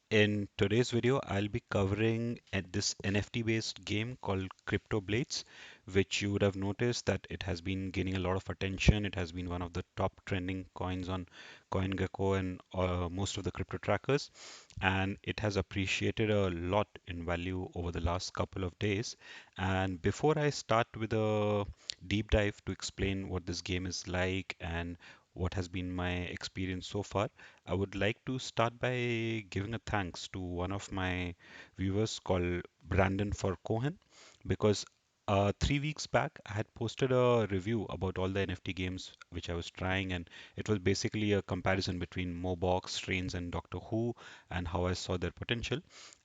In today's video, I'll be covering this NFT based game called CryptoBlades, which you would have noticed that it has been gaining a lot of attention. It has been one of the top trending coins on CoinGecko and most of the crypto trackers, and it has appreciated a lot in value over the last couple of days. And before I start with a deep dive to explain what this game is like and what has been my experience so far, I would like to start by giving a thanks to one of my viewers called Brandon for Cohen because 3 weeks back I had posted a review about all the NFT games which I was trying, and it was basically a comparison between Mobox, Strains, and Doctor Who and how I saw their potential.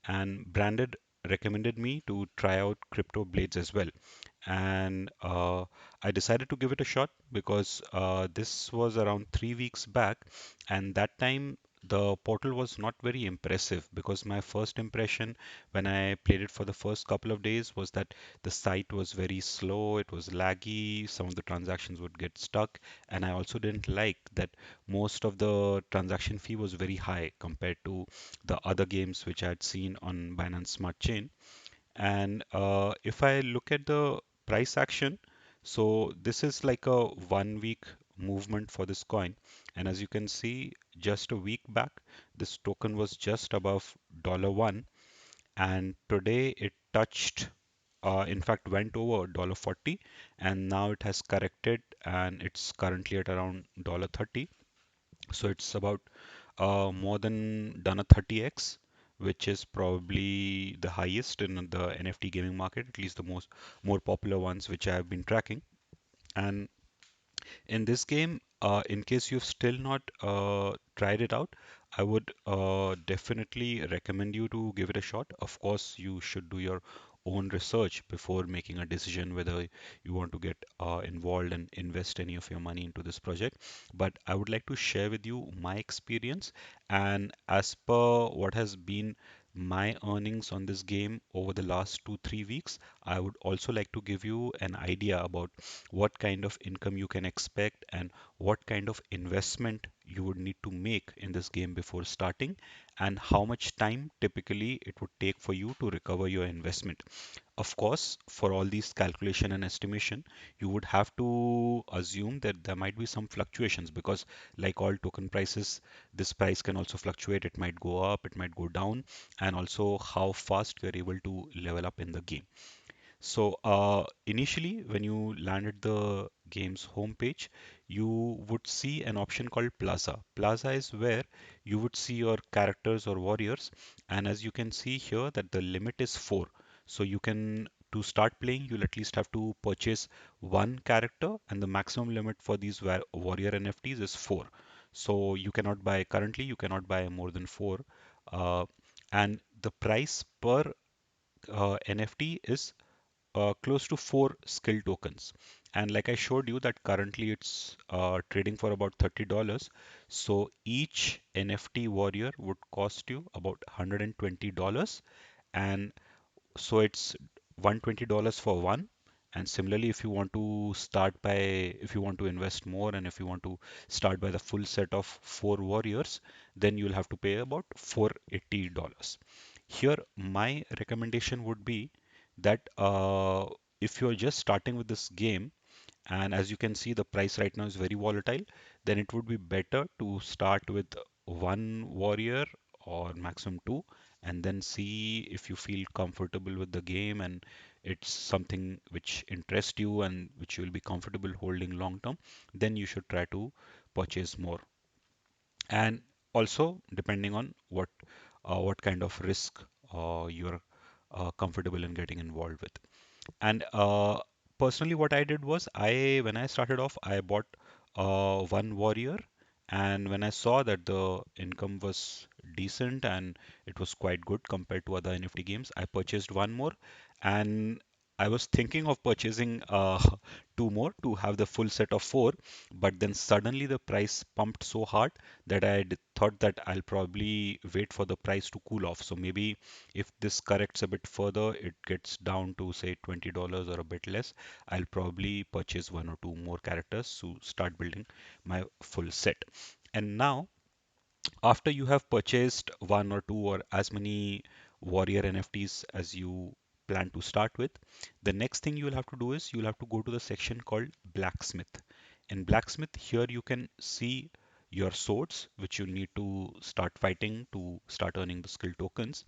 And Brandon recommended me to try out Crypto Blades as well, and I decided to give it a shot because this was around 3 weeks back, and that time the portal was not very impressive because my first impression when I played it for the first couple of days was that the site was very slow, it was laggy, some of the transactions would get stuck, and I also didn't like that most of the transaction fee was very high compared to the other games which I had seen on Binance Smart Chain. And if I look at the price action, so this is like a 1 week movement for this coin. And as you can see, just a week back, this token was just above $1. And today it touched, in fact, went over $40. And now it has corrected and it's currently at around $30. So it's about more than done a 30x, which is probably the highest in the NFT gaming market, at least the most more popular ones which I have been tracking. And in this game, in case you've still not tried it out, I would definitely recommend you to give it a shot. Of course, you should do your own research before making a decision whether you want to get involved and invest any of your money into this project. But I would like to share with you my experience, and as per what has been my earnings on this game over the last 2 3 weeks, I would also like to give you an idea about what kind of income you can expect and what kind of investment you would need to make in this game before starting, and how much time typically it would take for you to recover your investment. Of course, for all these calculation and estimation, you would have to assume that there might be some fluctuations because, like all token prices, this price can also fluctuate. It might go up, it might go down, and also how fast you're able to level up in the game. So initially, when you landed the game's homepage, you would see an option called Plaza. Plaza is where you would see your characters or warriors, and as you can see here, that the limit is four. So you can to start playing, you'll at least have to purchase one character, and the maximum limit for these warrior NFTs is four. So you cannot buy currently, you cannot buy more than four, uh, and the price per NFT is close to four skill tokens. And like I showed you that currently it's trading for about $30. So each NFT warrior would cost you about $120. And so it's $120 for one. And similarly, if you want to if you want to invest more and if you want to start by the full set of four warriors, then you'll have to pay about $480. Here, my recommendation would be that if you're just starting with this game, and as you can see, the price right now is very volatile, then it would be better to start with one warrior or maximum two, and then see if you feel comfortable with the game and it's something which interests you and which you will be comfortable holding long term, then you should try to purchase more. And also, depending on what kind of risk you're comfortable in getting involved with. And personally, what I did was when I started off, I bought one warrior, and when I saw that the income was decent and it was quite good compared to other NFT games, I purchased one more, and I was thinking of purchasing two more to have the full set of four, but then suddenly the price pumped so hard that thought that I'll probably wait for the price to cool off. So maybe if this corrects a bit further, it gets down to say $20 or a bit less, I'll probably purchase one or two more characters to start building my full set. And now After you have purchased one or two or as many warrior NFTs as you plan to start with, the next thing you will have to do is you'll have to go to the section called blacksmith. In blacksmith, here you can see your swords, which you need to start fighting to start earning the skill tokens.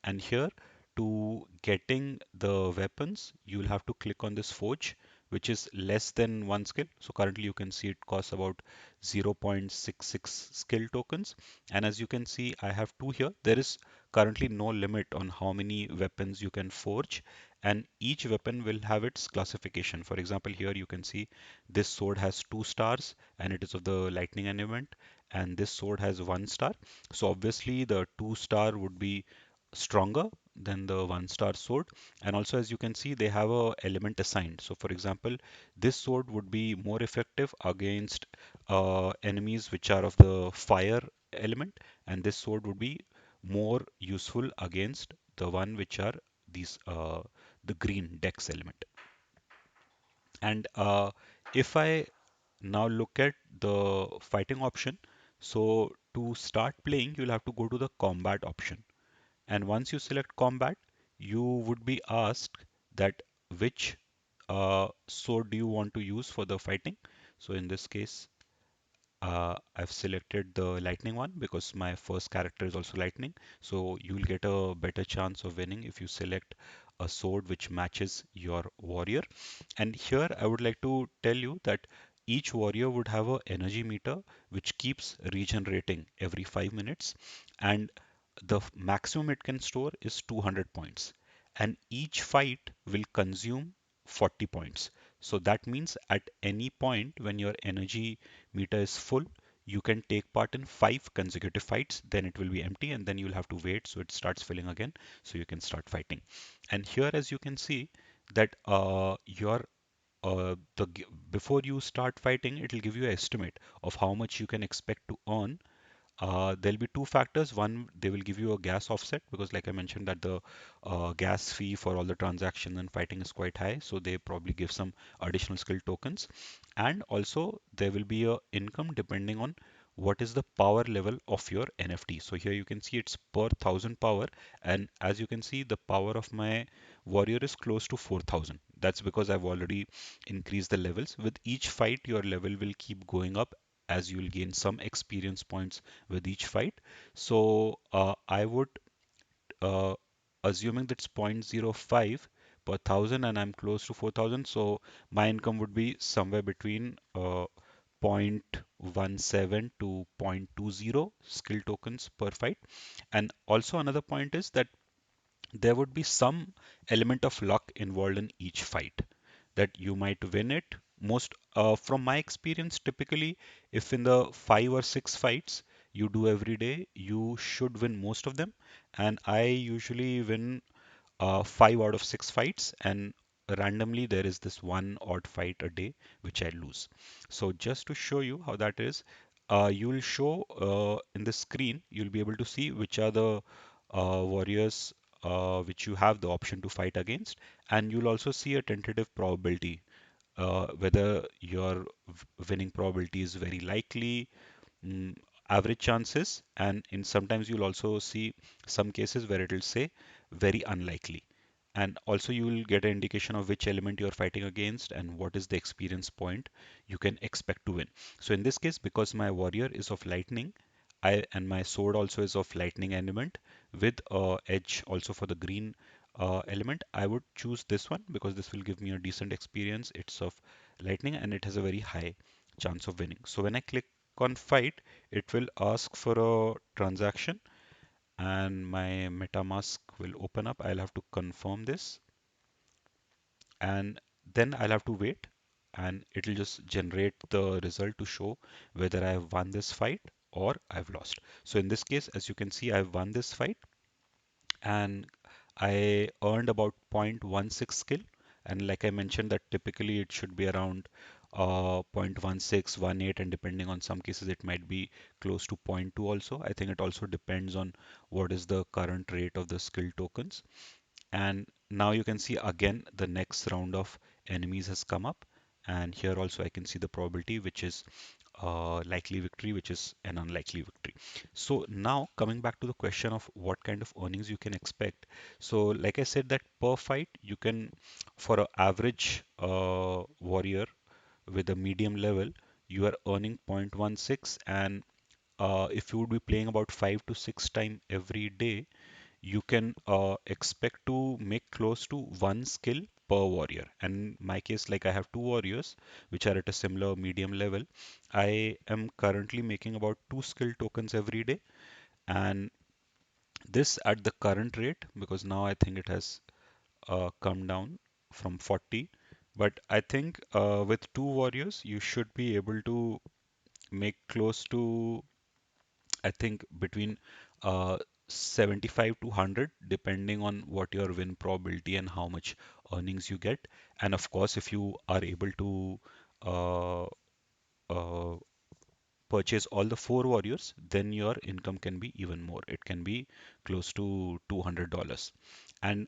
And here, to getting the weapons, you'll have to click on this forge, which is less than one skill. So currently you can see it costs about 0.66 skill tokens. And as you can see, I have two here. There is currently no limit on how many weapons you can forge, and each weapon will have its classification. For example, here you can see this sword has 2 stars and it is of the lightning element, and this sword has 1 star. So obviously the 2 star would be stronger than the 1 star sword. And also, as you can see, they have a element assigned. So for example, this sword would be more effective against enemies which are of the fire element, and this sword would be more useful against the one which are these the green dex element. And if I now look at the fighting option, so to start playing, you'll have to go to the combat option. And once you select combat, you would be asked that which sword do you want to use for the fighting. So in this case, I've selected the lightning one because my first character is also lightning. So you'll get a better chance of winning if you select a sword which matches your warrior. And here I would like to tell you that each warrior would have a energy meter which keeps regenerating every 5 minutes, and the maximum it can store is 200 points, and each fight will consume 40 points. So that means at any point when your energy meter is full, you can take part in 5 consecutive fights. Then it will be empty, and then you'll have to wait so it starts filling again so you can start fighting. And here, as you can see, that your the before you start fighting, it will give you an estimate of how much you can expect to earn. There'll be two factors. One, they will give you a gas offset because, like I mentioned, that the gas fee for all the transactions and fighting is quite high. So they probably give some additional skill tokens. And also, there will be a income depending on what is the power level of your NFT. So here you can see it's per 1,000 power. And as you can see, the power of my warrior is close to 4,000. That's because I've already increased the levels. With each fight, your level will keep going up as you will gain some experience points with each fight. So I would, uh, assuming that's 0.05 per thousand and I'm close to 4,000, so my income would be somewhere between 0.17 to 0.20 skill tokens per fight. And also another point is that there would be some element of luck involved in each fight, that you might win it. Most from my experience, typically, if in the 5 or 6 fights you do every day, you should win most of them. And I usually win 5 out of 6 fights, and randomly there is this one odd fight a day which I lose. So just to show you how that is, you will show in the screen, you'll be able to see which are the warriors which you have the option to fight against, and you'll also see a tentative probability, whether your winning probability is very likely, mm, average chances, and in sometimes you'll also see some cases where it will say very unlikely. And also you will get an indication of which element you're fighting against and what is the experience point you can expect to win. So in this case, because my warrior is of lightning, I and my sword also is of lightning element with edge also for the green element, I would choose this one because this will give me a decent experience. It's of lightning and it has a very high chance of winning. So when I click on fight, it will ask for a transaction and my MetaMask will open up. I'll have to confirm this and then I'll have to wait, and it'll just generate the result to show whether I've won this fight or I've lost. So in this case, as you can see, I've won this fight and I earned about 0.16 skill. And like I mentioned, that typically it should be around 0.16, and depending on some cases, it might be close to zero point 0.2 also. I think it also depends on what is the current rate of the skill tokens. And now you can see again the next round of enemies has come up. And here also I can see the probability, which is likely victory, which is an unlikely victory. So now coming back to the question of what kind of earnings you can expect. So like I said that per fight you can, for an average warrior with a medium level, you are earning 0.16, and if you would be playing about 5 to 6 times every day, you can expect to make close to one skill per warrior. And in my case, like I have two warriors which are at a similar medium level. I am currently making about two skill tokens every day, and this at the current rate, because now I think it has come down from 40. But I think with two warriors, you should be able to make close to, I think, between uh, 75 to 100, depending on what your win probability and how much earnings you get. And of course, if you are able to uh, uh, purchase all the four warriors, then your income can be even more. It can be close to $200. And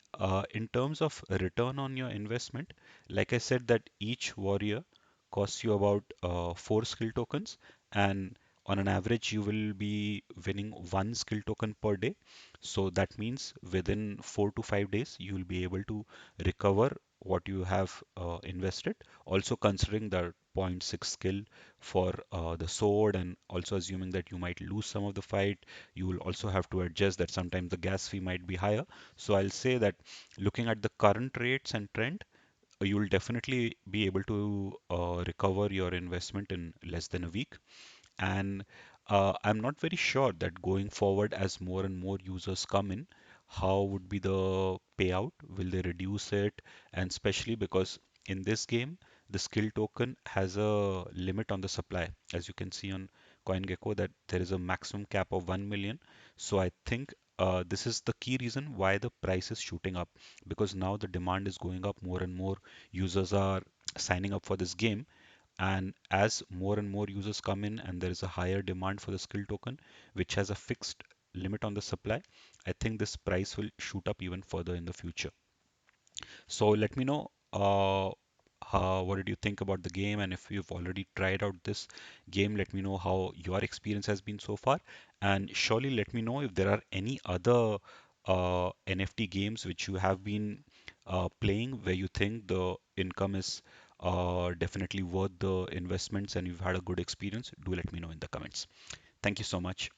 in terms of return on your investment, like I said, that each warrior costs you about four skill tokens, and on an average, you will be winning one skill token per day. So that means within 4 to 5 days, you will be able to recover what you have invested. Also considering the zero point 0.6 skill for the sword, and also assuming that you might lose some of the fight, you will also have to adjust that sometimes the gas fee might be higher. So I'll say that looking at the current rates and trend, you will definitely be able to recover your investment in less than a week. And I'm not very sure that going forward, as more and more users come in, how would be the payout? Will they reduce it? And especially because in this game, the skill token has a limit on the supply. As you can see on CoinGecko, that there is a maximum cap of 1 million. So I think this is the key reason why the price is shooting up, because now the demand is going up, more and more users are signing up for this game, and as more and more users come in and there is a higher demand for the skill token, which has a fixed limit on the supply, I think this price will shoot up even further in the future. So let me know what did you think about the game, and if you've already tried out this game, let me know how your experience has been so far. And surely let me know if there are any other NFT games which you have been playing where you think the income is definitely worth the investments and you've had a good experience. Do let me know in the comments. Thank you so much.